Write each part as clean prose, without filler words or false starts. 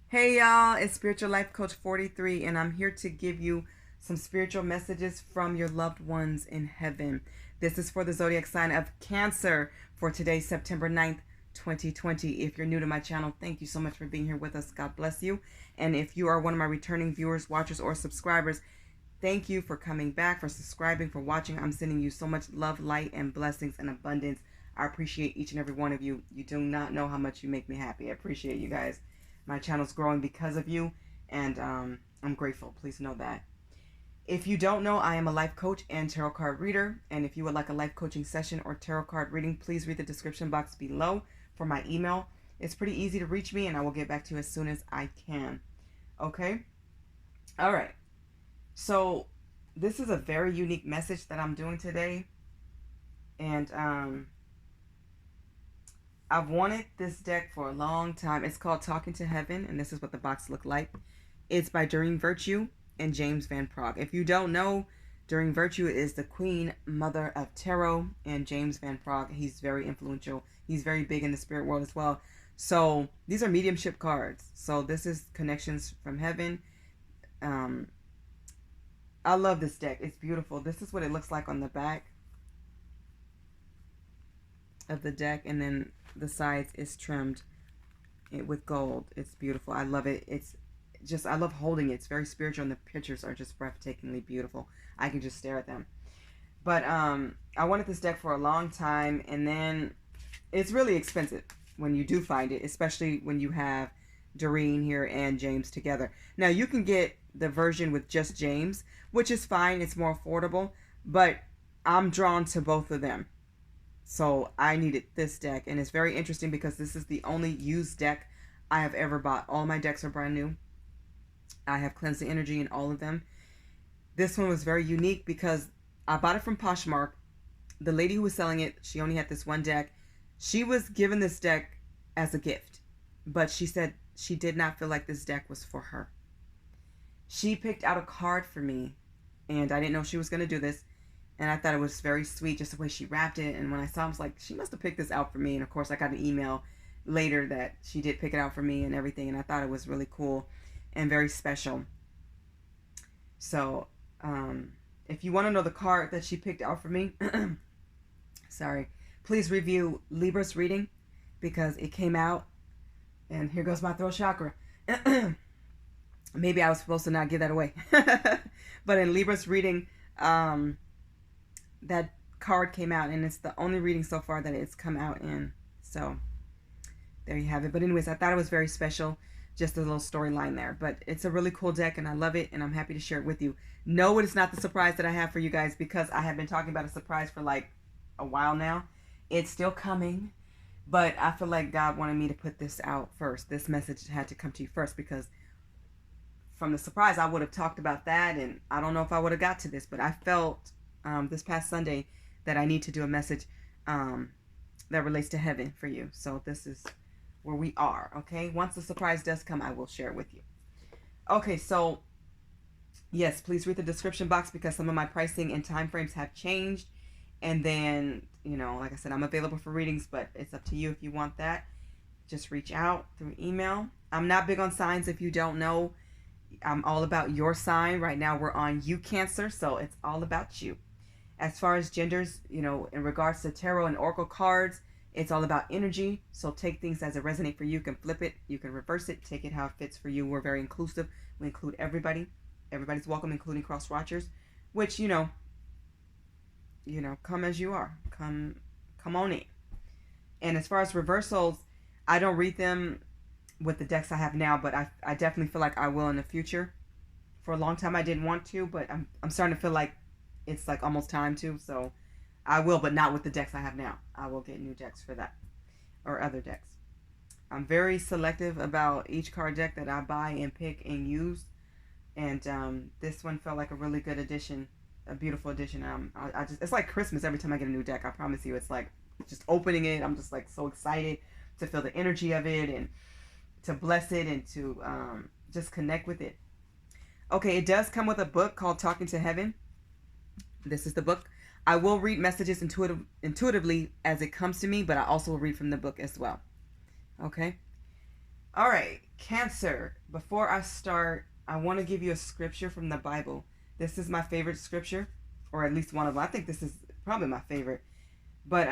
Hey y'all, it's Spiritual Life Coach 43, and I'm here to give you some spiritual messages from your loved ones in heaven. This is for the zodiac sign of Cancer for today, September 9th, 2020. If you're new to my channel, thank you so much for being here with us. God bless you. And if you are one of my returning viewers, watchers, or subscribers, thank you for coming back, for subscribing, for watching. I'm sending you so much love, light, and blessings and abundance. I appreciate each and every one of you. You do not know how much you make me happy. I appreciate you guys. My channel's growing because of you, and I'm grateful. Please know that. If you don't know, I am a life coach and tarot card reader, and if you would like a life coaching session or tarot card reading, please read the description box below for my email. It's pretty easy to reach me, and I will get back to you as soon as I can. Okay? All right. So this is a very unique message that I'm doing today, and I've wanted this deck for a long time. It's called Talking to Heaven, and this is what the box looked like. It's by Doreen Virtue and James Van Praagh. If you don't know, Doreen Virtue is the queen mother of tarot, and James Van Praagh, he's very influential. He's very big in the spirit world as well. So these are mediumship cards. So this is connections from heaven. I love this deck. It's beautiful. This is what it looks like on the back of the deck, and then the sides is trimmed with gold. It's beautiful. I love it. It's just, I love holding it. It's very spiritual, and the pictures are just breathtakingly beautiful. I can just stare at them. But I wanted this deck for a long time, and then it's really expensive when you do find it, especially when you have Doreen here and James together. Now you can get the version with just James, which is fine. It's more affordable, but I'm drawn to both of them. So I needed this deck, and it's very interesting because this is the only used deck I have ever bought. All my decks are brand new. I have cleansed the energy in all of them. This one was very unique because I bought it from Poshmark. The lady who was selling it, she only had this one deck. She was given this deck as a gift, but she said she did not feel like this deck was for her. She picked out a card for me, and I didn't know she was going to do this. And I thought it was very sweet, just the way she wrapped it. And when I saw it, I was like, she must have picked this out for me. And of course, I got an email later that she did pick it out for me and everything. And I thought it was really cool and very special. So, if you want to know the card that she picked out for me, sorry, please review Libra's reading because it came out. And here goes my throat chakra. Maybe I was supposed to not give that away. But in Libra's reading, that card came out, and it's the only reading so far that it's come out in. So there you have it. But anyways, I thought it was very special, just a little storyline there. But it's a really cool deck, and I love it, and I'm happy to share it with you. No, it's not the surprise that I have for you guys, because I have been talking about a surprise for like a while now. It's still coming, but I feel like God wanted me to put this out first. This message had to come to you first, because from the surprise, I would have talked about that, and I don't know if I would have got to this, but I felt this past Sunday that I need to do a message that relates to heaven for you. So this is where we are, okay? Once the surprise does come, I will share it with you. Okay, so yes, please read the description box because some of my pricing and time frames have changed. And then, you know, like I said, I'm available for readings, but it's up to you if you want that. Just reach out through email. I'm not big on signs if you don't know. I'm all about your sign. Right now we're on you, Cancer, so it's all about you. As far as genders, you know, in regards to tarot and oracle cards, it's all about energy. So take things as it resonates for you. You can flip it, you can reverse it, take it how it fits for you. We're very inclusive. We include everybody. Everybody's welcome, including cross watchers, which, you know, come as you are. Come on in. And as far as reversals, I don't read them with the decks I have now, but I definitely feel like I will in the future. For a long time I didn't want to, but I'm starting to feel like it's like almost time to, so I will, but not with the decks I have now. I will get new decks for that, or other decks. I'm very selective about each card deck that I buy and pick and use, and this one felt like a really good addition, a beautiful addition. I just, it's like Christmas every time I get a new deck. I promise you, it's like just opening it, I'm just like so excited to feel the energy of it and to bless it and to just connect with it. Okay, it does come with a book called Talking to Heaven. This is the book. I will read messages intuitively as it comes to me, but I also will read from the book as well. Okay. All right, Cancer. Before I start, I want to give you a scripture from the Bible. This is my favorite scripture, or at least one of them. I think this is probably my favorite. But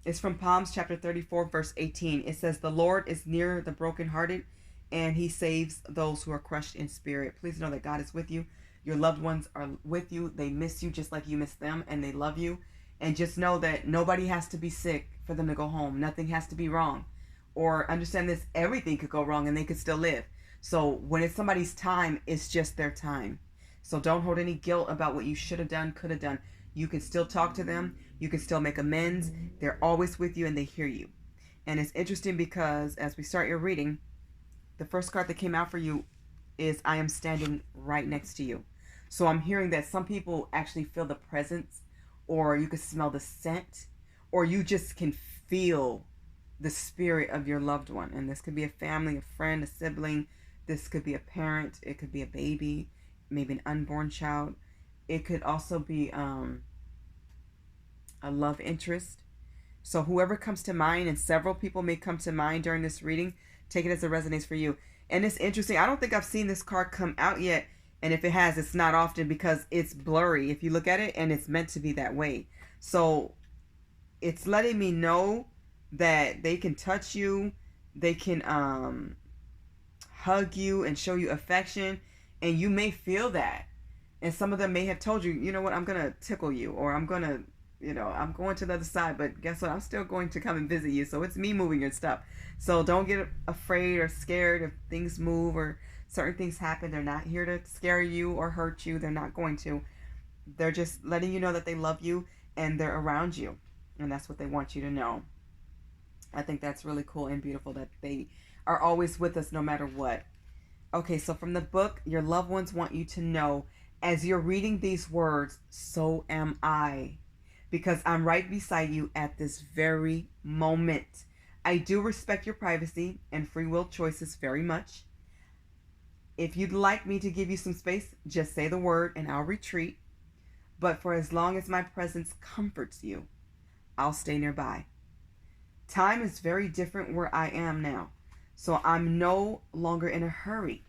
it's from Psalms chapter 34, verse 18. It says, "The Lord is near the brokenhearted, and he saves those who are crushed in spirit." Please know that God is with you. Your loved ones are with you. They miss you just like you miss them, and they love you. And just know that nobody has to be sick for them to go home. Nothing has to be wrong. Or understand this, everything could go wrong and they could still live. So when it's somebody's time, it's just their time. So don't hold any guilt about what you should have done, could have done. You can still talk to them. You can still make amends. They're always with you and they hear you. And it's interesting because as we start your reading, the first card that came out for you is "I am standing right next to you." So I'm hearing that some people actually feel the presence, or you can smell the scent, or you just can feel the spirit of your loved one. And this could be a family, a friend, a sibling. This could be a parent. It could be a baby, maybe an unborn child. It could also be a love interest. So whoever comes to mind, and several people may come to mind during this reading, take it as it resonates for you. And it's interesting. I don't think I've seen this card come out yet. And if it has, it's not often because it's blurry if you look at it, and it's meant to be that way. So it's letting me know that they can touch you, they can hug you and show you affection, and you may feel that. And some of them may have told you, you know what, I'm going to tickle you, or I'm going to, I'm going to the other side, but guess what, I'm still going to come and visit you. So it's me moving your stuff. So don't get afraid or scared if things move or certain things happen. They're not here to scare you or hurt you. They're not going to. They're just letting you know that they love you and they're around you. And that's what they want you to know. I think that's really cool and beautiful that they are always with us no matter what. Okay, so from the book, your loved ones want you to know, as you're reading these words, so am I. Because I'm right beside you at this very moment. I do respect your privacy and free will choices very much. If you'd like me to give you some space, just say the word and I'll retreat. But for as long as my presence comforts you, I'll stay nearby. Time is very different where I am now, so I'm no longer in a hurry.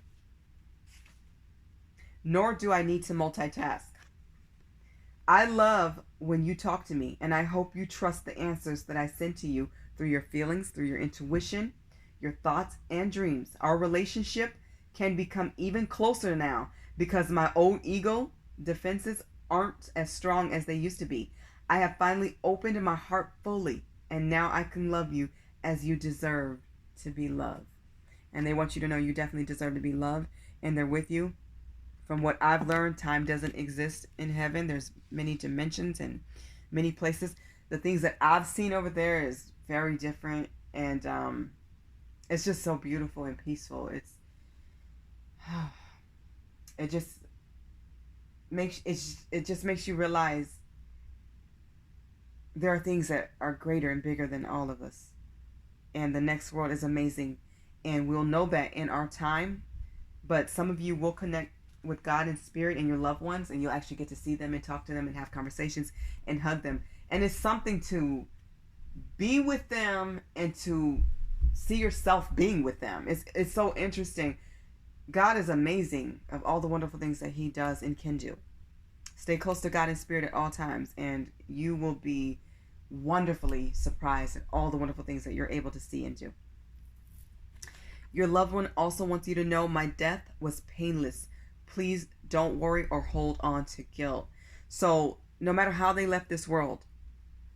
Nor do I need to multitask. I love when you talk to me, and I hope you trust the answers that I send to you through your feelings, through your intuition, your thoughts, and dreams. Our relationship can become even closer now because my old ego defenses aren't as strong as they used to be. I have finally opened my heart fully, and now I can love you as you deserve to be loved. And they want you to know you definitely deserve to be loved, and they're with you. From what I've learned, time doesn't exist in heaven. There's many dimensions and many places. The things that I've seen over there is very different, and it's just so beautiful and peaceful. It just makes you realize there are things that are greater and bigger than all of us, and the next world is amazing, and we'll know that in our time. But some of you will connect with God in spirit and your loved ones, and you'll actually get to see them and talk to them and have conversations and hug them. And it's something to be with them and to see yourself being with them. It's so interesting. God is amazing of all the wonderful things that he does and can do. Stay close to God in spirit at all times, and you will be wonderfully surprised at all the wonderful things that you're able to see and do. Your loved one also wants you to know my death was painless. Please don't worry or hold on to guilt. So no matter how they left this world,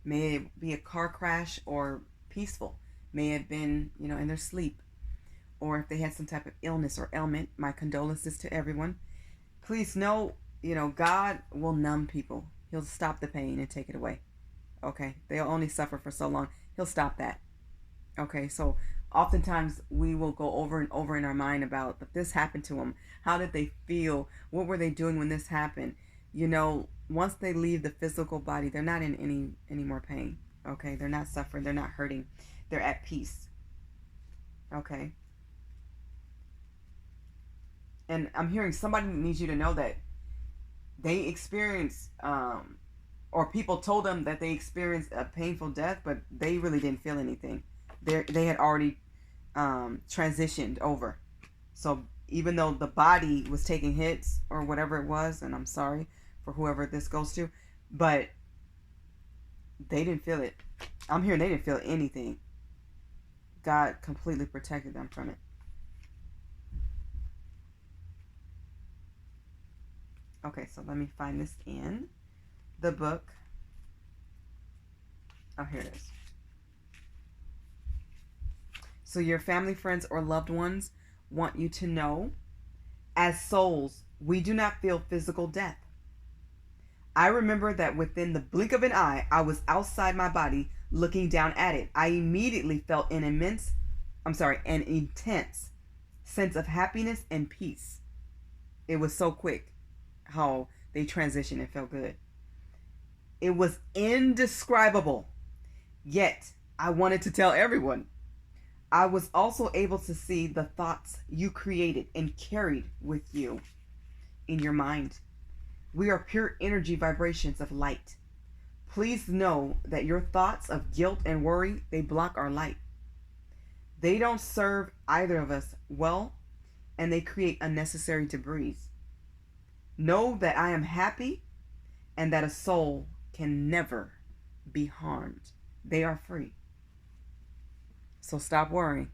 may it be a car crash or peaceful, may it have been, in their sleep, or if they had some type of illness or ailment, my condolences to everyone. Please know, God will numb people. He'll stop the pain and take it away. Okay? They'll only suffer for so long. He'll stop that. Okay? So oftentimes we will go over and over in our mind about if this happened to them. How did they feel? What were they doing when this happened? Once they leave the physical body, they're not in any more pain. Okay? They're not suffering. They're not hurting. They're at peace. Okay? And I'm hearing somebody needs you to know that they experienced, or people told them that they experienced a painful death, but they really didn't feel anything. They had already transitioned over. So even though the body was taking hits or whatever it was, and I'm sorry for whoever this goes to, but they didn't feel it. I'm hearing they didn't feel anything. God completely protected them from it. Okay, so let me find this in the book. Oh, here it is. So your family, friends, or loved ones want you to know, as souls, we do not feel physical death. I remember that within the blink of an eye, I was outside my body looking down at it. I immediately felt an intense sense of happiness and peace. It was so quick how they transitioned and felt good. It was indescribable, yet I wanted to tell everyone. I was also able to see the thoughts you created and carried with you in your mind. We are pure energy vibrations of light. Please know that your thoughts of guilt and worry, they block our light. They don't serve either of us well, and they create unnecessary debris. Know that I am happy and that a soul can never be harmed. They are free. So stop worrying.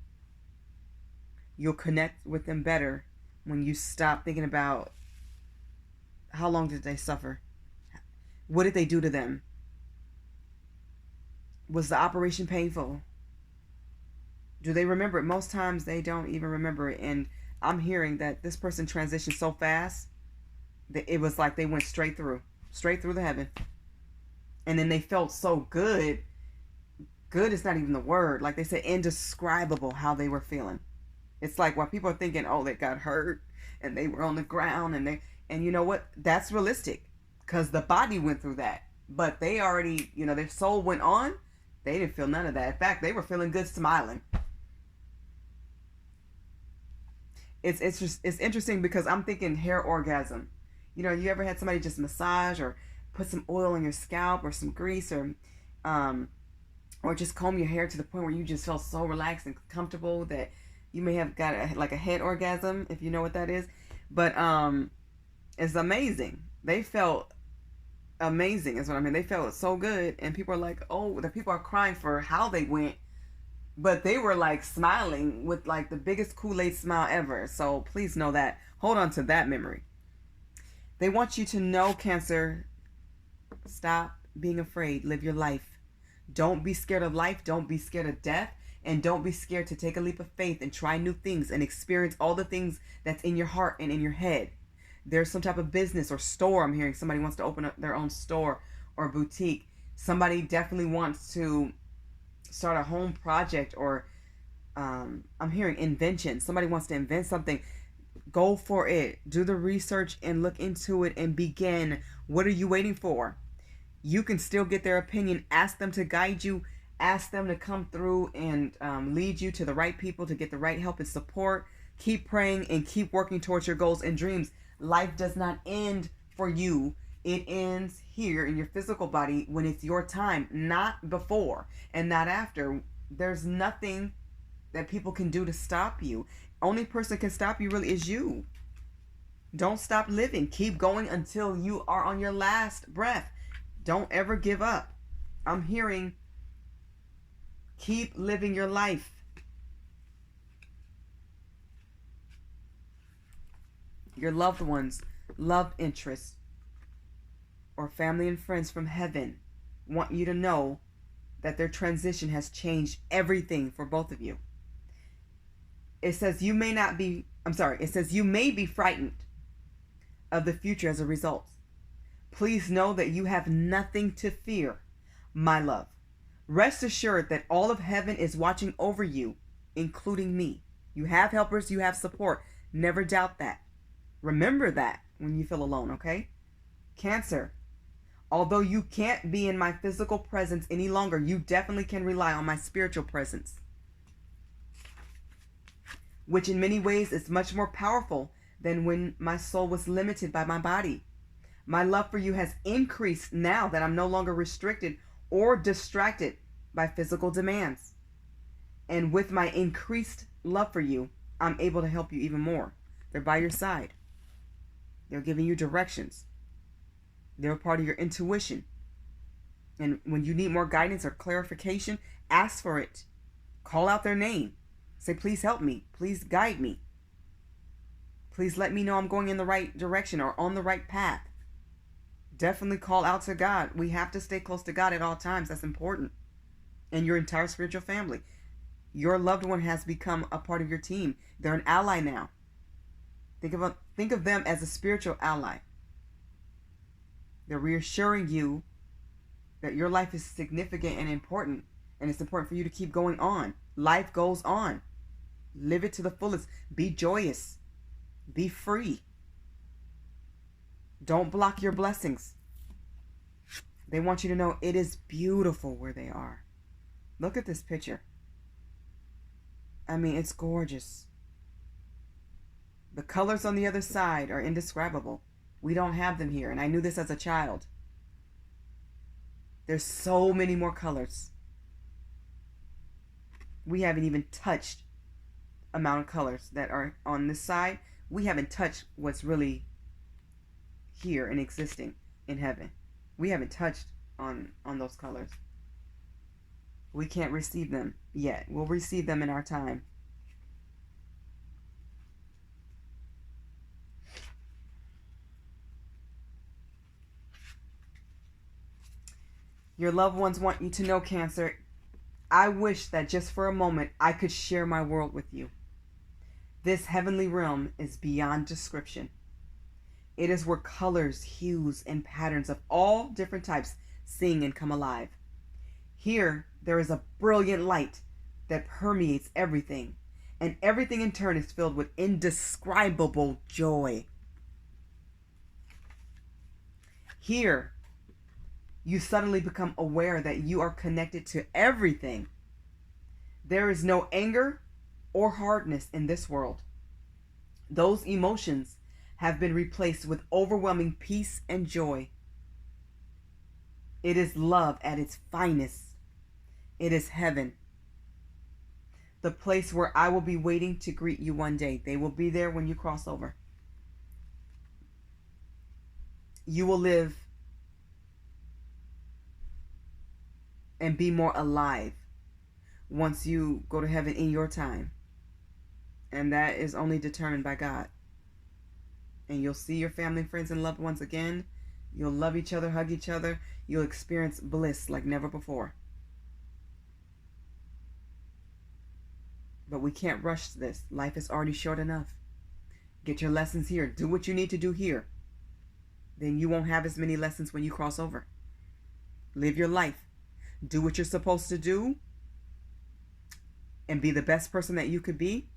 You'll connect with them better when you stop thinking about how long did they suffer? What did they do to them? Was the operation painful? Do they remember it? Most times they don't even remember it. And I'm hearing that this person transitioned so fast that it was like they went straight through the heaven. And then they felt so good. Good is not even the word. Like they said, indescribable how they were feeling. It's like while people are thinking, oh, they got hurt and they were on the ground and you know what? That's realistic because the body went through that. But they already, their soul went on. They didn't feel none of that. In fact, they were feeling good, smiling. It's interesting because I'm thinking hair orgasm. You ever had somebody just massage or put some oil on your scalp or some grease or just comb your hair to the point where you just felt so relaxed and comfortable that you may have got a head orgasm, if you know what that is. But it's amazing. They felt amazing is what I mean. They felt so good, and people are like, oh, the people are crying for how they went, but they were like smiling with like the biggest Kool-Aid smile ever. So please know that. Hold on to that memory. They want you to know, Cancer, stop being afraid. Live your life. Don't be scared of life. Don't be scared of death. And don't be scared to take a leap of faith and try new things and experience all the things that's in your heart and in your head. There's some type of business or store. I'm hearing somebody wants to open up their own store or boutique. Somebody definitely wants to start a home project or I'm hearing invention. Somebody wants to invent something. Go for it. Do the research and look into it and begin. What are you waiting for? You can still get their opinion. Ask them to guide you. Ask them to come through and lead you to the right people to get the right help and support. Keep praying and keep working towards your goals and dreams. Life does not end for you. It ends here in your physical body when it's your time, not before and not after. There's nothing that people can do to stop you. Only person can stop you really is you. Don't stop living. Keep going until you are on your last breath. Don't ever give up. I'm hearing keep living your life. Your loved ones, love interests, or family and friends from heaven want you to know that their transition has changed everything for both of you. It says you may be frightened of the future as a result. Please know that you have nothing to fear, my love. Rest assured that all of heaven is watching over you, including me. You have helpers, you have support. Never doubt that. Remember that when you feel alone, okay? Cancer, although you can't be in my physical presence any longer, you definitely can rely on my spiritual presence, which in many ways is much more powerful than when my soul was limited by my body. My love for you has increased now that I'm no longer restricted or distracted by physical demands. And with my increased love for you, I'm able to help you even more. They're by your side. They're giving you directions. They're a part of your intuition. And when you need more guidance or clarification, ask for it. Call out their name. Say, please help me. Please guide me. Please let me know I'm going in the right direction or on the right path. Definitely call out to God. We have to stay close to God at all times. That's important. And your entire spiritual family. Your loved one has become a part of your team. They're an ally now. Think of them as a spiritual ally. They're reassuring you that your life is significant and important, and it's important for you to keep going on. Life goes on. Live it to the fullest. Be joyous. Be free. Don't block your blessings. They want you to know it is beautiful where they are. Look at this picture. I mean, it's gorgeous. The colors on the other side are indescribable. We don't have them here, and I knew this as a child. There's so many more colors. We haven't even touched amount of colors that are on this side. We haven't touched what's really here and existing in heaven. We haven't touched on those colors. We can't receive them yet. We'll receive them in our time. Your loved ones want you to know, Cancer, I wish that just for a moment I could share my world with you. This heavenly realm is beyond description. It is where colors, hues, and patterns of all different types sing and come alive. Here, there is a brilliant light that permeates everything, and everything in turn is filled with indescribable joy. Here, you suddenly become aware that you are connected to everything. There is no anger or hardness in this world. Those emotions have been replaced with overwhelming peace and joy. It is love at its finest. It is heaven. The place where I will be waiting to greet you one day. They will be there when you cross over. You will live and be more alive once you go to heaven in your time. And that is only determined by God. And you'll see your family, friends, and loved ones again. You'll love each other, hug each other. You'll experience bliss like never before. But we can't rush this. Life is already short enough. Get your lessons here. Do what you need to do here. Then you won't have as many lessons when you cross over. Live your life. Do what you're supposed to do. And be the best person that you could be.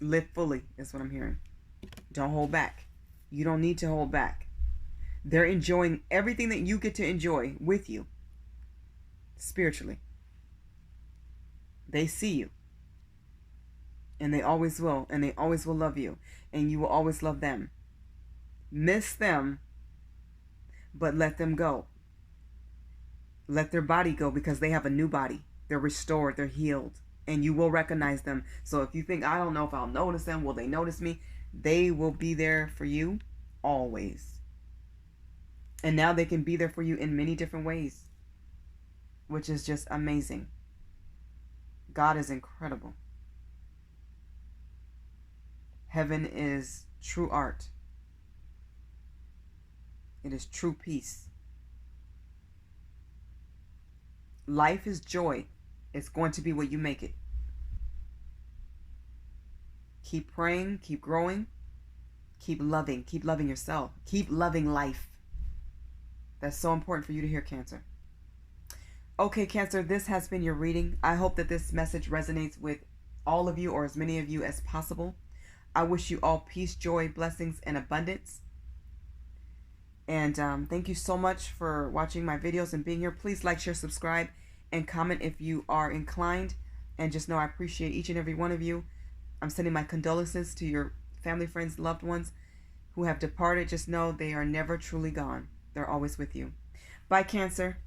Live fully is what I'm hearing. Don't hold back. You don't need to hold back. They're enjoying everything that you get to enjoy with you. Spiritually. They see you. And they always will. And they always will love you. And you will always love them. Miss them. But let them go. Let their body go because they have a new body. They're restored. They're healed. And you will recognize them. So if you think, I don't know if I'll notice them. Will they notice me? They will be there for you always. And now they can be there for you in many different ways. Which is just amazing. God is incredible. Heaven is true art. It is true peace. Life is joy. It's going to be what you make it. Keep praying, keep growing, keep loving yourself, keep loving life. That's so important for you to hear, Cancer. Okay, Cancer, this has been your reading. I hope that this message resonates with all of you or as many of you as possible. I wish you all peace, joy, blessings, and abundance. And thank you so much for watching my videos and being here. Please like, share, subscribe, and comment if you are inclined. And just know I appreciate each and every one of you. I'm sending my condolences to your family, friends, loved ones who have departed. Just know they are never truly gone. They're always with you. Bye, Cancer.